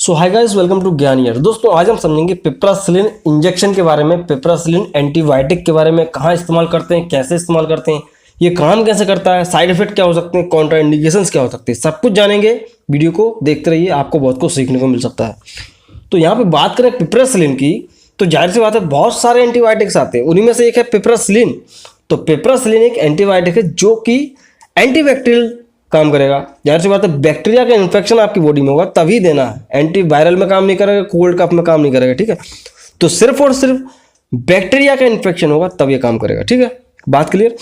So hi guys, welcome to Gyan year. दोस्तों आज हम समझेंगे पिपरासिलिन इंजेक्शन के बारे में, पिपरासिलिन एंटीबायोटिक के बारे में, कहाँ इस्तेमाल करते हैं, कैसे इस्तेमाल करते हैं, ये काम कैसे करता है, साइड इफेक्ट क्या हो सकते हैं, कॉन्ट्राइंडिकेशंस क्या हो सकते हैं, सब कुछ जानेंगे। वीडियो को देखते रहिए, आपको बहुत कुछ सीखने को मिल सकता है। तो यहाँ पे बात करें पिपरासिलिन की, तो जाहिर सी बात है बहुत सारे एंटीबायोटिक्स आते हैं, उन्हीं में से एक है पिपरासिलिन। तो पिपरासिलिन एक एंटीबायोटिक है जो कि एंटीबैक्टीरियल काम करेगा। जाहिर सी बात है बैक्टीरिया का इन्फेक्शन आपकी बॉडी में होगा तभी देना है, एंटीवायरल में काम नहीं करेगा, कोल्ड कफ में काम नहीं करेगा। ठीक है, तो सिर्फ और सिर्फ बैक्टीरिया का इन्फेक्शन होगा तब ये काम करेगा। ठीक है, बात क्लियर।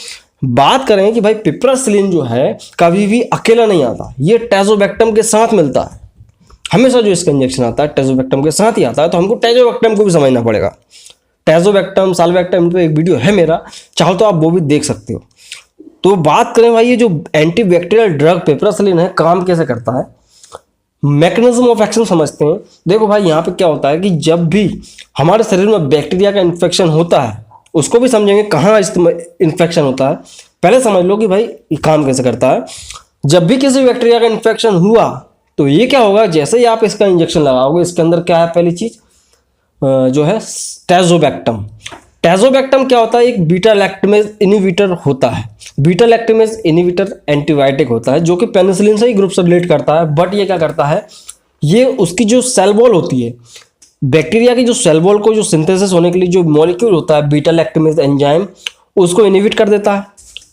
बात करें कि भाई पिपरासिलिन जो है कभी भी अकेला नहीं आता, ये टैजोबैक्टम के साथ मिलता है। हमेशा जो इसका इंजेक्शन आता है टैजोबैक्टम के साथ ही आता है, तो हमको टैजोबैक्टम को भी समझना पड़ेगा। टैजोबैक्टम, साल्बैक्टम पे एक वीडियो है मेरा, चाहो तो आप वो भी देख सकते हो। तो बात करें भाई ये जो एंटीबैक्टीरियल ड्रग पिपरासिलिन है काम कैसे करता है, मैकेनिज्म ऑफ एक्शन समझते हैं। देखो भाई यहाँ पे क्या होता है कि जब भी हमारे शरीर में बैक्टीरिया का इन्फेक्शन होता है, उसको भी समझेंगे कहाँ इन्फेक्शन होता है। पहले समझ लो कि भाई ये काम कैसे करता है। जब भी किसी बैक्टीरिया का इन्फेक्शन हुआ तो ये क्या होगा, जैसे ही आप इसका इंजेक्शन लगाओगे, इसके अंदर क्या है, पहली चीज जो है टैजोबैक्टम। टैजोबैक्टम क्या होता है, एक बीटा लैक्टेमेज इनहिबिटर होता है। बीटा लैक्टेमेज इनहिबिटर एंटीबायोटिक होता है जो कि पेनिसिलिन से ही ग्रुप से रिलेट करता है। बट ये क्या करता है, ये उसकी जो सेल वॉल होती है, बैक्टीरिया की जो सेल वॉल को जो सिंथेसिस होने के लिए जो मॉलिक्यूल होता है बीटा लैक्टेमेज एंजाइम, उसको इनहिबिट कर देता है।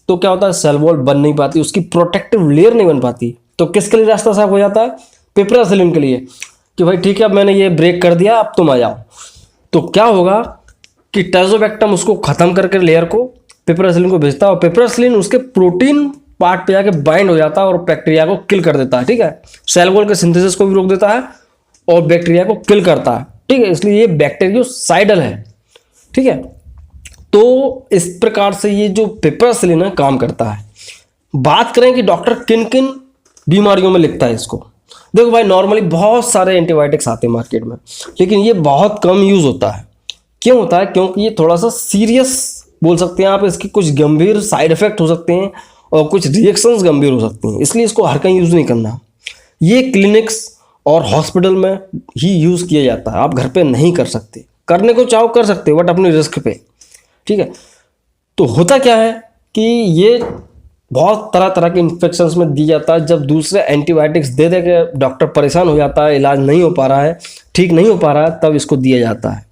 तो क्या होता है, सेल वॉल बन नहीं पाती, उसकी प्रोटेक्टिव लेयर नहीं बन पाती। तो किसके लिए रास्ता साफ हो जाता है, पिपरासिलिन के लिए, कि भाई ठीक है अब मैंने ये ब्रेक कर दिया, अब तुम आ जाओ। तो क्या होगा कि टैजोबैक्टम उसको खत्म करके लेयर को पिपरासिलिन को भेजता है, और पिपरासिलिन उसके प्रोटीन पार्ट पे जाके बाइंड हो जाता है और बैक्टीरिया को किल कर देता है। ठीक है, सेल वॉल के सिंथेसिस को भी रोक देता है और बैक्टीरिया को किल करता है। ठीक है, इसलिए ये बैक्टीरियोसाइडल है। ठीक है, तो इस प्रकार से ये जो पिपरासिलिन है काम करता है। बात करें कि डॉक्टर किन किन बीमारियों में लिखता है इसको। देखो भाई नॉर्मली बहुत सारे एंटीबायोटिक्स आते हैं मार्केट में, लेकिन ये बहुत कम यूज होता है। क्यों होता है, क्योंकि ये थोड़ा सा सीरियस बोल सकते हैं आप, इसके कुछ गंभीर साइड इफेक्ट हो सकते हैं और कुछ रिएक्शंस गंभीर हो सकते हैं, इसलिए इसको हर कहीं यूज नहीं करना। ये क्लिनिक्स और हॉस्पिटल में ही यूज किया जाता है, आप घर पे नहीं कर सकते। करने को चाहो कर सकते हो बट अपनी रिस्क पे। ठीक है, तो होता क्या है कि ये बहुत तरह तरह के इन्फेक्शंस में दी जाता है। जब दूसरे एंटीबायोटिक्स दे दे के डॉक्टर परेशान हो जाता है, इलाज नहीं हो पा रहा है, ठीक नहीं हो पा रहा है, तब इसको दिया जाता है।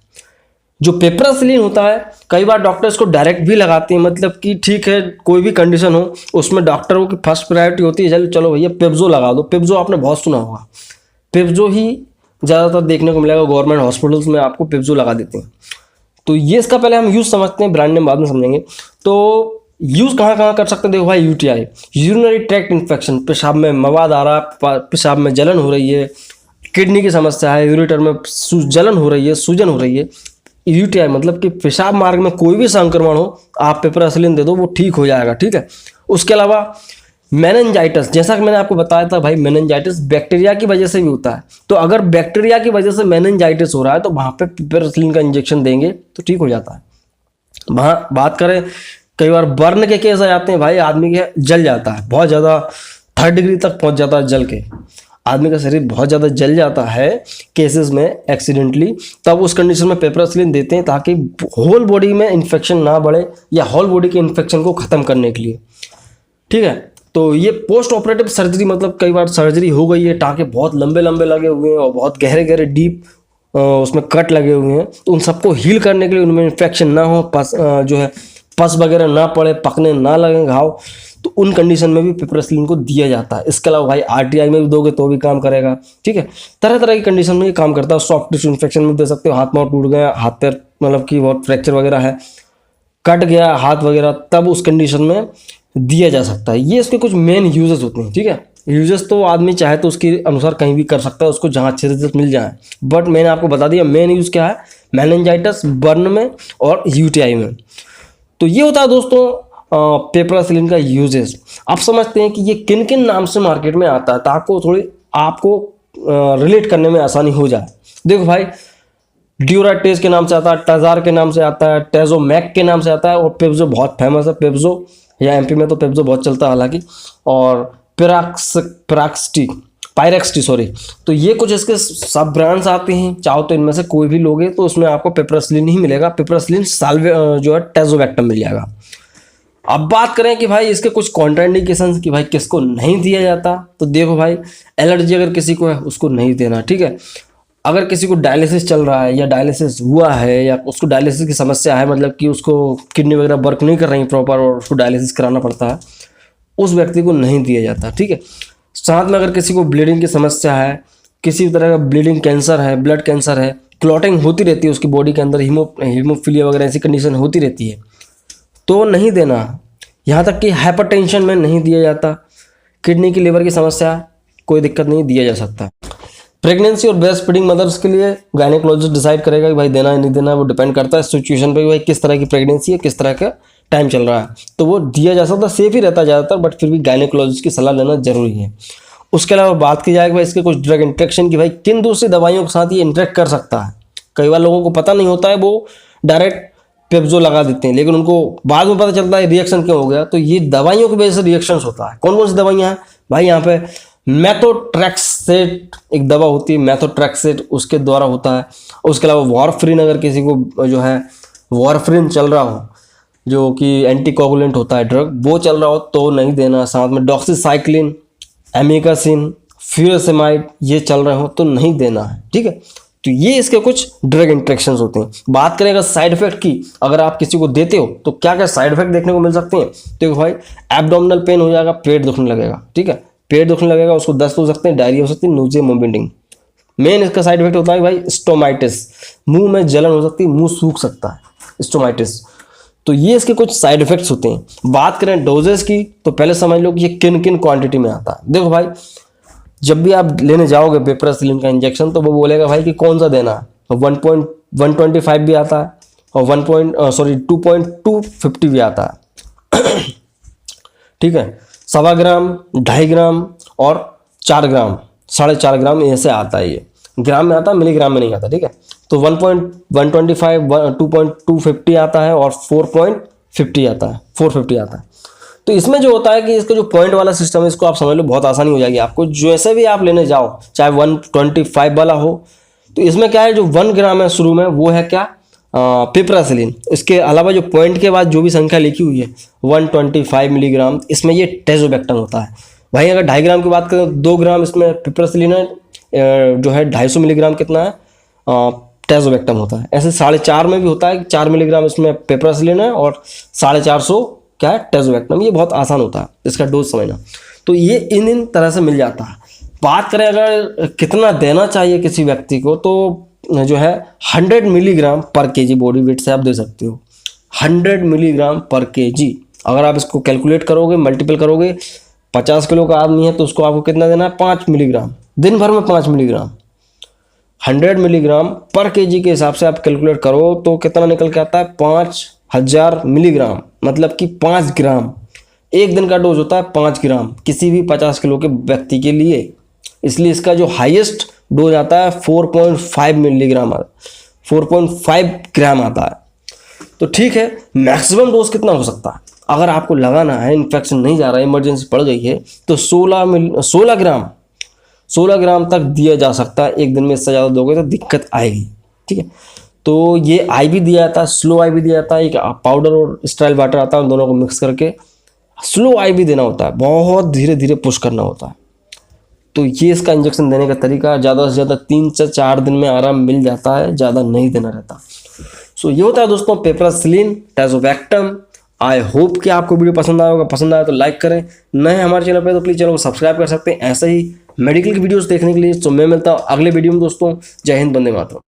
जो पिपरासिलिन होता है कई बार डॉक्टर इसको डायरेक्ट भी लगाते हैं, मतलब कि ठीक है कोई भी कंडीशन हो उसमें डॉक्टरों की फर्स्ट प्रायोरिटी होती है चलो भैया पेप्जो लगा दो। पेप्जो आपने बहुत सुना होगा, पेप्जो ही ज़्यादातर देखने को मिलेगा, गवर्नमेंट हॉस्पिटल्स में आपको पेप्जो लगा देते हैं। तो ये इसका पहले हम यूज़ समझते हैं, ब्रांड नेम बाद में समझेंगे। तो यूज़ कहाँ कहाँ कर सकते हैं, देखो भाई यूटीआई, यूरिनरी ट्रैक्ट इन्फेक्शन, पेशाब में मवाद आ रहा है, पेशाब में जलन हो रही है, किडनी की समस्या है, यूरेटर में जलन हो रही है, सूजन हो रही है, यूटीआई मतलब कि पेशाब मार्ग में कोई भी संक्रमण हो, आप पिपरासिलिन दे दो वो ठीक हो जाएगा। ठीक है, उसके अलावा मेनिंजाइटिस, जैसा कि मैंने आपको बताया था भाई मेनिंजाइटिस बैक्टीरिया की वजह से भी होता है। तो अगर बैक्टीरिया की वजह से मेनिंजाइटिस हो रहा है तो वहाँ पे पिपरासिलिन का इंजेक्शन देंगे तो ठीक हो जाता है। वहाँ बात करें कई बार बर्न के केस आ जाते हैं भाई, आदमी के जल जाता है, बहुत ज़्यादा 3rd डिग्री तक पहुँच जाता है जल के, आदमी का शरीर बहुत ज़्यादा जल जाता है केसेस में एक्सीडेंटली, तब उस कंडीशन में पिपरासिलिन देते हैं ताकि होल बॉडी में इन्फेक्शन ना बढ़े या होल बॉडी के इन्फेक्शन को ख़त्म करने के लिए। ठीक है, तो ये पोस्ट ऑपरेटिव सर्जरी, मतलब कई बार सर्जरी हो गई है, टाँके बहुत लंबे लंबे लगे हुए हैं और बहुत गहरे गहरे डीप उसमें कट लगे हुए हैं, तो उन सबको हील करने के लिए, उनमें इन्फेक्शन ना हो, जो है पस वगैरह ना पड़े, पकने ना लगे घाव, तो उन कंडीशन में भी पिपरासिलिन को दिया जाता है। इसके अलावा भाई आरटीआई में भी दोगे तो भी काम करेगा। ठीक है, तरह तरह की कंडीशन में ये काम करता है। सॉफ्ट टिश्यू इन्फेक्शन में दे सकते हो, हाथ पाँव टूट गया, हाथ पैर मतलब कि बहुत फ्रैक्चर वगैरह है, कट गया हाथ वगैरह, तब उस कंडीशन में दिया जा सकता है। ये इसके कुछ मेन यूजेस होते हैं। ठीक है, यूजेस तो आदमी चाहे तो उसके अनुसार कहीं भी कर सकता है, उसको जहाँ अच्छे रिजल्ट मिल जाए, बट मैंने आपको बता दिया मेन यूज क्या है, मेनिंजाइटिस, बर्न में और यूटीआई में। तो ये होता है दोस्तों पिपरासिलिन का यूजेस। आप समझते हैं कि ये किन किन नाम से मार्केट में आता है ताकि थोड़ी आपको रिलेट करने में आसानी हो जाए। देखो भाई ड्यूराटेज के नाम से आता है, टजार के नाम से आता है, टेजोमैक के नाम से आता है, और पेप्जो बहुत फेमस है। पेप्जो या एमपी में तो पेप्जो बहुत चलता है हालांकि, और पिराक्सटी पायरेक्सटी सॉरी। तो ये कुछ इसके सब ब्रांड्स आते हैं, चाहो तो इनमें से कोई भी लोगे तो उसमें आपको पिपरासिलिन ही मिलेगा, पिपरासिलिन साल्वे जो है टेजोबैक्टम मिल जाएगा। अब बात करें कि भाई इसके कुछ कॉन्ट्राइंडिकेशंस कि भाई किसको नहीं दिया जाता, तो देखो भाई एलर्जी अगर किसी को है उसको नहीं देना, ठीक है। अगर किसी को डायलिसिस चल रहा है या डायलिसिस हुआ है या उसको डायलिसिस की समस्या है, मतलब कि उसको किडनी वगैरह वर्क नहीं कर रही प्रॉपर और उसको डायलिसिस कराना पड़ता है, उस व्यक्ति को नहीं दिया जाता, ठीक है। साथ में अगर किसी को ब्लीडिंग की समस्या है, किसी भी तरह का ब्लीडिंग कैंसर है, ब्लड कैंसर है, क्लॉटिंग होती रहती है उसकी बॉडी के अंदर, हीमोफीलिया वगैरह ऐसी कंडीशन होती रहती है, तो नहीं देना। यहाँ तक कि हाइपरटेंशन में नहीं दिया जाता, किडनी की लिवर की समस्या कोई दिक्कत नहीं, दिया जा सकता। प्रेगनेंसी और ब्रेस्ट फीडिंग मदर्स के लिए गायनेकोलॉजिस्ट डिसाइड करेगा कि भाई देना है नहीं देना है, वो डिपेंड करता है सिचुएशन पे, भाई किस तरह की प्रेगनेंसी है, किस तरह का टाइम चल रहा है, तो वो दिया जा सकता है, सेफ ही रहता है ज़्यादातर, बट फिर भी गायनेकोलॉजिस्ट की सलाह लेना जरूरी है। उसके अलावा बात की जाए कि भाई इसके कुछ ड्रग इंट्रैक्शन की, भाई किन दूसरी दवाइयों के साथ ये इंटरेक्ट कर सकता है। कई बार लोगों को पता नहीं होता है, वो डायरेक्ट पेप्सो लगा देते हैं, लेकिन उनको बाद में पता चलता है रिएक्शन क्यों हो गया, तो ये दवाइयों की वजह से रिएक्शंस होता है। कौन कौन सी दवाइयाँ हैं भाई, यहाँ पे मेथोट्रेक्सेट एक दवा होती है, मेथोट्रेक्सेट उसके द्वारा होता है। उसके अलावा वारफ्रिन, अगर किसी को जो है वारफ्रिन चल रहा हो, जो कि एंटीकोगुलेंट होता है ड्रग, वो चल रहा हो तो नहीं देना। साथ में डॉक्सीसाइक्लिन, एमिकासिन, फ्यूरासेमाइड ये चल रहे हो तो नहीं देना है, ठीक है। तो ये इसके कुछ ड्रग इंट्रैक्शंस होते हैं। बात करें अगर साइड इफेक्ट की, अगर आप किसी को देते हो तो क्या क्या साइड इफेक्ट देखने को मिल सकते हैं, तो भाई एब्डोमिनल पेन हो जाएगा, पेट दुखने लगेगा, ठीक है, पेट दुखने लगेगा, उसको दस्त हो सकते हैं, डायरिया हो सकती है, नोजिया, वोमिटिंग। मेन इसका साइड इफेक्ट होता है भाई स्टोमाइटिस, मुंह में जलन हो सकती है, मुंह सूख सकता है, स्टोमाइटिस। तो ये इसके कुछ साइड इफेक्ट्स होते हैं। बात करें डोजेस की, तो पहले समझ लो कि ये किन किन क्वांटिटी में आता है। देखो भाई, जब भी आप लेने जाओगे पिपरासिलिन का इंजेक्शन, तो वो बोलेगा भाई कि कौन सा देना है। 1.125 भी आता है और 2.250 भी आता है ठीक है। 1.25 ग्राम, 2.5 ग्राम और 4 ग्राम, 4.5 ग्राम ऐसे आता है। ये ग्राम में आता है, मिलीग्राम में नहीं आता, ठीक है। तो 1.125, 2.250 आता है और 4.50 आता है, 450 आता है। तो इसमें जो होता है कि इसका जो पॉइंट वाला सिस्टम है, इसको आप समझ लो, बहुत आसानी हो जाएगी आपको। जैसे भी आप लेने जाओ, चाहे 125 वाला हो, तो इसमें क्या है, जो 1 ग्राम है शुरू में, वो है क्या, पिपरासिलिन। इसके अलावा जो पॉइंट के बाद जो भी संख्या लिखी हुई है 125 मिलीग्राम, इसमें ये टेजोबैक्टम होता है। भाई अगर 2.5 ग्राम की बात करें, 2 ग्राम इसमें पिपरासिलिन है, जो है 250 मिलीग्राम कितना है, टेजोबैक्टम होता है। ऐसे 4.5 में भी होता है, 4 मिलीग्राम इसमें पिपरासिलिन है और 450 क्या है, टेजोबैक्टम। ये बहुत आसान होता है इसका डोज समझना। तो ये इन तरह से मिल जाता है। बात करें अगर कितना देना चाहिए किसी व्यक्ति को, तो जो है 100 मिलीग्राम पर केजी बॉडी वेट से आप दे सकते हो। 100 मिलीग्राम पर केजी, अगर आप इसको कैलकुलेट करोगे, मल्टीपल करोगे, 50 किलो का आदमी है तो उसको आपको कितना देना है, 5 मिलीग्राम, दिन भर में 5 मिलीग्राम। 100 मिलीग्राम पर केजी के हिसाब से आप कैलकुलेट करो तो कितना निकल के आता है, 5000 मिलीग्राम, मतलब कि 5 ग्राम। एक दिन का डोज होता है 5 ग्राम किसी भी 50 किलो के व्यक्ति के लिए। इसलिए इसका जो हाईएस्ट डोज आता है 4.5 मिलीग्राम, 4.5 ग्राम आता है। तो ठीक है, मैक्सिमम डोज कितना हो सकता है, अगर आपको लगाना है, इन्फेक्शन नहीं जा रहा है, इमरजेंसी पड़ गई है, तो 16 ग्राम तक दिया जा सकता है एक दिन में। इससे ज़्यादा दोगे तो दिक्कत आएगी, ठीक है। तो ये आईवी दिया जाता है, स्लो आईवी दिया जाता है, एक पाउडर और स्टेराइल वाटर आता है, उन दोनों को मिक्स करके स्लो आईवी देना होता है, बहुत धीरे धीरे पुश करना होता है। तो ये इसका इंजेक्शन देने का तरीका, ज़्यादा से ज़्यादा 3 से 4 दिन में आराम मिल जाता है, ज़्यादा नहीं देना रहता। सो ये होता है दोस्तों पिपरासिलिन टेजोबैक्टम। आई होप कि आपको वीडियो पसंद आया होगा। पसंद आया तो लाइक करें, नए हमारे चैनल पे तो प्लीज़ चैनल को सब्सक्राइब कर सकते हैं ऐसे ही मेडिकल की वीडियोस देखने के लिए। तो मैं मिलता हूँ अगले वीडियो में दोस्तों। जय हिंद, वंदे मातरम।